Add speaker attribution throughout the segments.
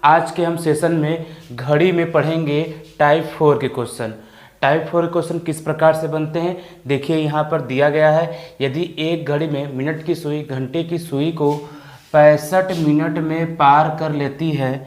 Speaker 1: आज के हम सेशन में घड़ी में पढ़ेंगे टाइप 4 के क्वेश्चन। टाइप 4 क्वेश्चन किस प्रकार से बनते हैं देखिए, यहाँ पर दिया गया है। यदि एक घड़ी में मिनट की सुई घंटे की सुई को 65 मिनट में पार कर लेती है,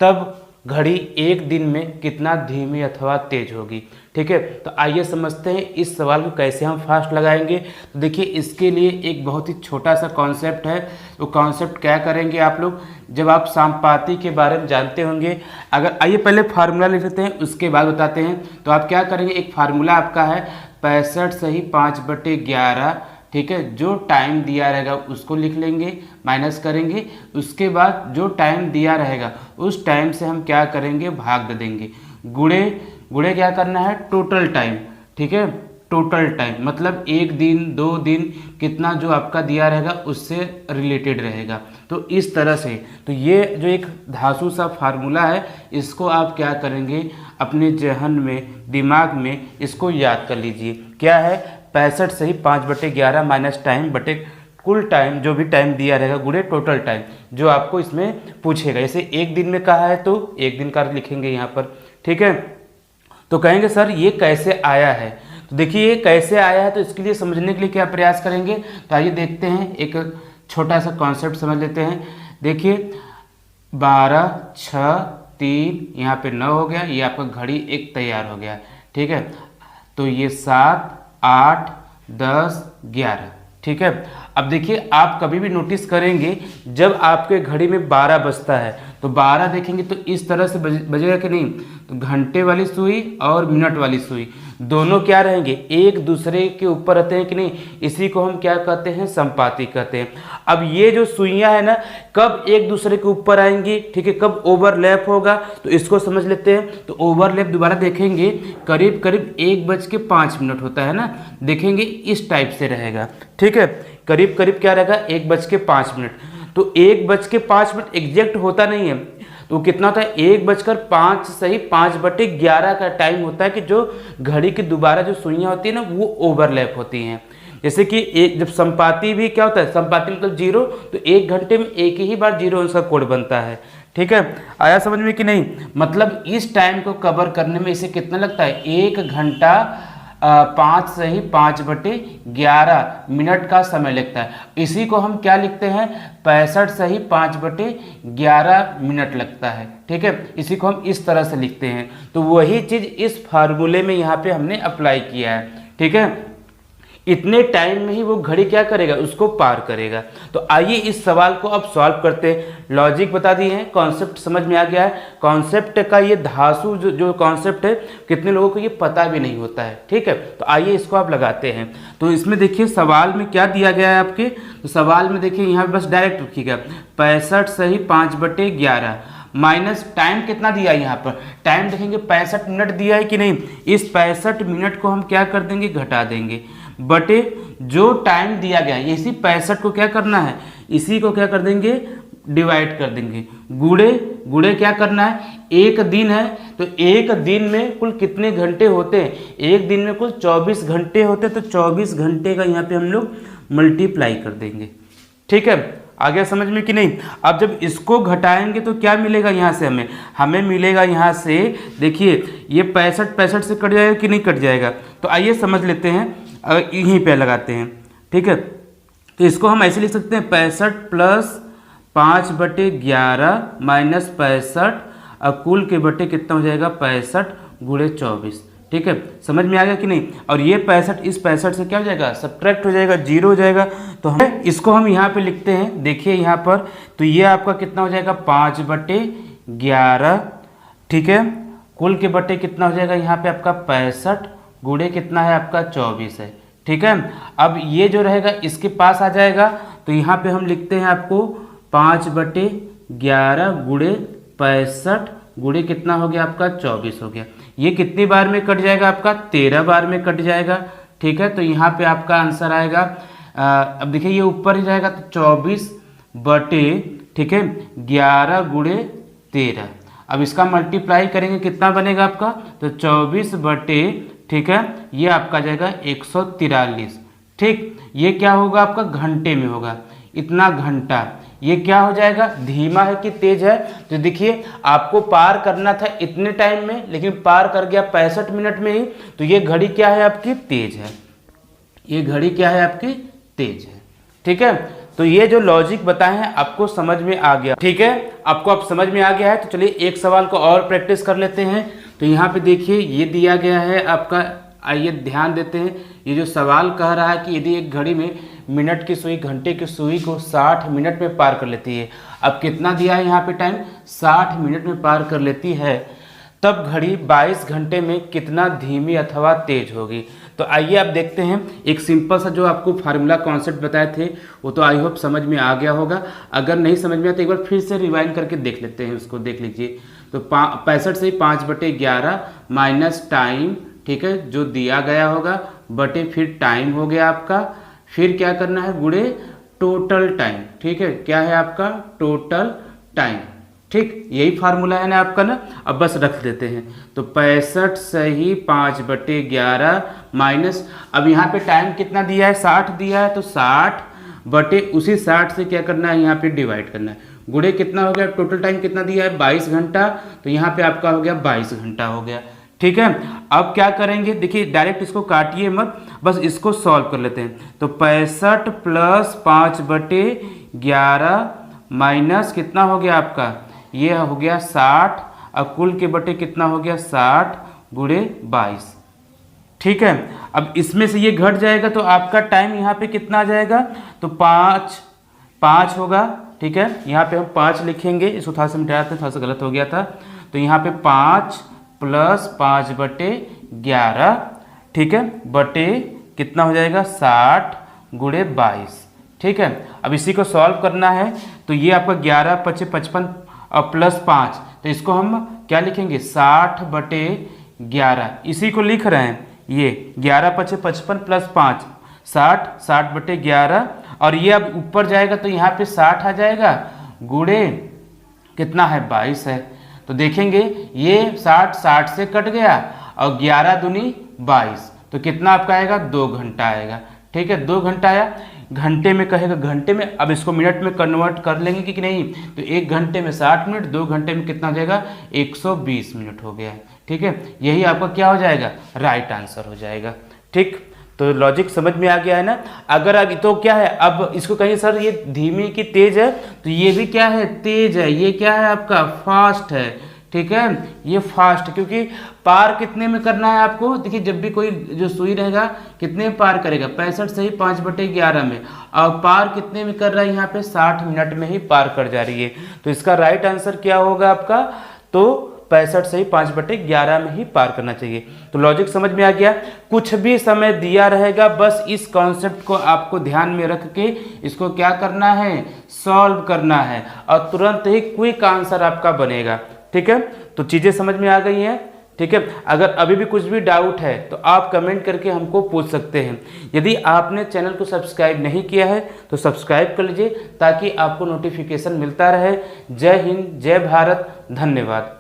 Speaker 1: तब घड़ी एक दिन में कितना धीमी अथवा तेज होगी। ठीक है, तो आइए समझते हैं इस सवाल को कैसे हम फास्ट लगाएंगे। तो देखिए, इसके लिए एक बहुत ही छोटा सा कॉन्सेप्ट है। वो कॉन्सेप्ट क्या करेंगे आप लोग, जब आप संपाति के बारे में जानते होंगे, अगर आइए पहले फार्मूला लिख लेते हैं, उसके बाद बताते हैं। तो आप क्या करेंगे, एक फार्मूला आपका है 65 सही 5/11। ठीक है, जो टाइम दिया रहेगा उसको लिख लेंगे, माइनस करेंगे। उसके बाद जो टाइम दिया रहेगा उस टाइम से हम क्या करेंगे, भाग दे देंगे। गुणे क्या करना है, टोटल टाइम। ठीक है, टोटल टाइम मतलब एक दिन 2 दिन कितना जो आपका दिया रहेगा उससे रिलेटेड रहेगा। तो इस तरह से, तो ये जो एक धांसू सा फार्मूला है, इसको आप क्या करेंगे, अपने जहन में, दिमाग में इसको याद कर लीजिए। क्या है, 65 सही 5/11 माइनस टाइम बटे कुल टाइम, जो भी टाइम दिया रहेगा, गुणे टोटल टाइम जो आपको इसमें पूछेगा। जैसे एक दिन में कहा है तो एक दिन का लिखेंगे यहाँ पर। ठीक है, तो कहेंगे सर ये कैसे आया है। तो देखिए, ये कैसे आया है तो इसके लिए समझने के लिए क्या प्रयास करेंगे, तो आइए देखते हैं, एक छोटा सा कॉन्सेप्ट समझ लेते हैं। देखिए 12, 6, 3, यहाँ पे 9 हो गया, ये आपका घड़ी एक तैयार हो गया। ठीक है, तो ये 7, 8, 10, 11। ठीक है, अब देखिए, आप कभी भी नोटिस करेंगे जब आपके घड़ी में 12 बजता है तो 12 देखेंगे तो इस तरह से बजेगा कि नहीं, तो घंटे वाली सुई और मिनट वाली सुई दोनों क्या रहेंगे, एक दूसरे के ऊपर रहते हैं कि नहीं। इसी को हम क्या कहते हैं, संपाती कहते हैं। अब ये जो सुइयां है ना, कब एक दूसरे के ऊपर आएंगी, ठीक है, कब ओवरलैप होगा, तो इसको समझ लेते हैं। तो ओवरलैप दोबारा देखेंगे, करीब करीब 1:05 होता है ना, देखेंगे इस टाइप से रहेगा। ठीक है, करीब करीब क्या रहेगा, 1:05। तो 1:05 एग्जैक्ट होता नहीं है, तो कितना होता है, 1:05 सही 5/11 का टाइम होता है कि जो घड़ी की दोबारा जो सुइयां होती है ना, वो ओवरलैप होती हैं। जैसे कि एक जब संपाति भी क्या होता है, संपाति मतलब 0, तो 1 घंटे में एक ही बार 0 उसका कोड बनता है। ठीक है, आया समझ में कि नहीं। मतलब इस टाइम को कवर करने में इसे कितना लगता है, 1 घंटा 5 सही 5/11 मिनट का समय लगता है। इसी को हम क्या लिखते हैं, 65 सही 5/11 मिनट लगता है। ठीक है, इसी को हम इस तरह से लिखते हैं। तो वही चीज़ इस फार्मूले में यहाँ पे हमने अप्लाई किया है। ठीक है, इतने टाइम में ही वो घड़ी क्या करेगा, उसको पार करेगा। तो आइए इस सवाल को अब सॉल्व करते हैं। लॉजिक बता दिए हैं, कॉन्सेप्ट समझ में आ गया है। कॉन्सेप्ट का ये धांसू जो कॉन्सेप्ट है, कितने लोगों को ये पता भी नहीं होता है। ठीक है, तो आइए इसको आप लगाते हैं। तो इसमें देखिए सवाल में क्या दिया गया है आपके, तो सवाल में देखिए यहाँ पे बस डायरेक्ट रखिएगा, 65 सही 5/11 माइनस टाइम कितना दिया है, यहाँ पर टाइम देखेंगे 65 मिनट दिया है कि नहीं। इस 65 मिनट को हम क्या कर देंगे, घटा देंगे, बटे जो टाइम दिया गया है, इसी 65 को क्या करना है, इसी को क्या कर देंगे, डिवाइड कर देंगे। गुणे क्या करना है, एक दिन है तो एक दिन में कुल कितने घंटे होते हैं, एक दिन में कुल 24 घंटे होते हैं। तो 24 घंटे का यहाँ पे हम लोग मल्टीप्लाई कर देंगे। ठीक है, आ गया समझ में कि नहीं। अब जब इसको घटाएंगे तो क्या मिलेगा, यहाँ से हमें मिलेगा, यहाँ से देखिए ये 65 से कट जाएगा कि नहीं कट जाएगा। तो आइए समझ लेते हैं, यहीं पे लगाते हैं। ठीक है, तो इसको हम ऐसे लिख सकते हैं, 65 प्लस 5/11 माइनस 65, और कुल के बटे कितना हो जाएगा, 65 गुणे 24। ठीक है, समझ में आ गया कि नहीं। और ये 65 इस 65 से क्या हो जाएगा, सब्ट्रैक्ट हो जाएगा, 0 हो जाएगा। तो हम इसको हम यहाँ पे लिखते हैं, देखिए यहाँ पर, तो ये आपका कितना हो जाएगा, 5/11। ठीक है, कुल के बटे कितना हो जाएगा, यहाँ पे आपका 65 गुणे कितना है आपका 24 है। ठीक है, अब ये जो रहेगा इसके पास आ जाएगा, तो यहाँ पे हम लिखते हैं आपको 5/11 गुणे 65 गुणे कितना हो गया आपका 24 हो गया। ये कितनी बार में कट जाएगा आपका, 13 बार में कट जाएगा। ठीक है, तो यहाँ पे आपका आंसर आएगा, अब देखिए ये ऊपर ही जाएगा, तो 24 बटे, ठीक है, 11 गुणे 13। अब इसका मल्टीप्लाई करेंगे, कितना बनेगा आपका, तो 24 बटे, ठीक है, ये आपका जाएगा 143। ठीक, ये क्या होगा आपका, घंटे में होगा, इतना घंटा, ये क्या हो जाएगा, धीमा है कि तेज है। तो देखिए आपको पार करना था इतने टाइम में, लेकिन पार कर गया 65 मिनट में ही, तो ये घड़ी क्या है आपकी, तेज है। ये घड़ी क्या है आपकी, तेज है। ठीक है, तो ये जो लॉजिक बताए हैं आपको समझ में आ गया। ठीक है, आपको अब समझ में आ गया है। तो चलिए एक सवाल को और प्रैक्टिस कर लेते हैं। तो यहाँ पे देखिए ये दिया गया है आपका, आइए ध्यान देते हैं। ये जो सवाल कह रहा है कि यदि एक घड़ी में मिनट की सुई घंटे की सुई को 60 मिनट में पार कर लेती है। अब कितना दिया है यहाँ पे टाइम, 60 मिनट में पार कर लेती है, तब घड़ी 22 घंटे में कितना धीमी अथवा तेज होगी। तो आइए आप देखते हैं, एक सिंपल सा जो आपको फार्मूला कॉन्सेप्ट बताए थे वो तो आई होप समझ में आ गया होगा। अगर नहीं समझ में आया तो एक बार फिर से रिवाइंड करके देख लेते हैं, उसको देख लीजिए। तो 65 से 5/11 माइनस टाइम, ठीक है, जो दिया गया होगा, बटे फिर टाइम हो गया आपका, फिर क्या करना है, गुणे टोटल टाइम। ठीक है, क्या है आपका, टोटल टाइम। ठीक, यही फार्मूला है ना आपका ना। अब बस रख देते हैं। तो 65 सही 5/11 माइनस, अब यहाँ पे टाइम कितना दिया है, 60 दिया है, तो 60 बटे उसी 60 से क्या करना है, यहाँ पे डिवाइड करना है, गुणे कितना हो गया, टोटल टाइम कितना दिया है 22 घंटा, तो यहाँ पे आपका हो गया 22 घंटा हो गया। ठीक है, अब क्या करेंगे, देखिए डायरेक्ट इसको काटिए मत, बस इसको सॉल्व कर लेते हैं। तो 65 प्लस 5/11 माइनस कितना हो गया आपका, ये हो गया 60, अब कुल के बटे कितना हो गया 60 गुणे 22। ठीक है, अब इसमें से ये घट जाएगा तो आपका टाइम यहाँ पे कितना आ जाएगा, तो 5 होगा। ठीक है, यहाँ पे हम 5 लिखेंगे, इसको थोड़ा सा मिटाते हैं, थोड़ा सा गलत हो गया था। तो यहाँ पे 5 प्लस 5/11, ठीक है, बटे कितना हो जाएगा 60 गुणे 22। ठीक है, अब इसी को सॉल्व करना है। तो ये आपका 11 × 5 = 55 और प्लस 5, तो इसको हम क्या लिखेंगे, 60/11, इसी को लिख रहे हैं। ये 11 × 5 = 55 प्लस 5 60/11, और ये अब ऊपर जाएगा तो यहाँ पे 60 आ जाएगा, गुणे कितना है 22 है। तो देखेंगे ये 60 से कट गया, और 11 दूनी 22, तो कितना आपका आएगा, 2 घंटा आएगा। ठीक है, 2 घंटा आया। घंटे में कहेगा घंटे में, अब इसको मिनट में कन्वर्ट कर लेंगे कि नहीं, तो 1 घंटे में 60 मिनट, 2 घंटे में कितना हो जाएगा, 120 मिनट हो गया है। ठीक है, यही आपका क्या हो जाएगा, राइट आंसर हो जाएगा। ठीक, तो लॉजिक समझ में आ गया है ना। अगर अब तो क्या है, अब इसको कहिए सर ये धीमी की तेज है, तो ये भी क्या है, तेज है। ये क्या है आपका, फास्ट है। ठीक है, ये फास्ट, क्योंकि पार कितने में करना है आपको, देखिए जब भी कोई जो सुई रहेगा कितने में पार करेगा, 65 से ही 5/11 में, और पार कितने में कर रहा है यहाँ पे, 60 मिनट में ही पार कर जा रही है। तो इसका राइट आंसर क्या होगा आपका, तो 65 से ही 5/11 में ही पार करना चाहिए। तो लॉजिक समझ में आ गया। कुछ भी समय दिया रहेगा, बस इस कॉन्सेप्ट को आपको ध्यान में रख के इसको क्या करना है, सॉल्व करना है, और तुरंत ही क्विक आंसर आपका बनेगा। ठीक है, तो चीज़ें समझ में आ गई हैं। ठीक है, अगर अभी भी कुछ भी डाउट है तो आप कमेंट करके हमको पूछ सकते हैं। यदि आपने चैनल को सब्सक्राइब नहीं किया है तो सब्सक्राइब कर लीजिए, ताकि आपको नोटिफिकेशन मिलता रहे। जय हिंद, जय भारत, धन्यवाद।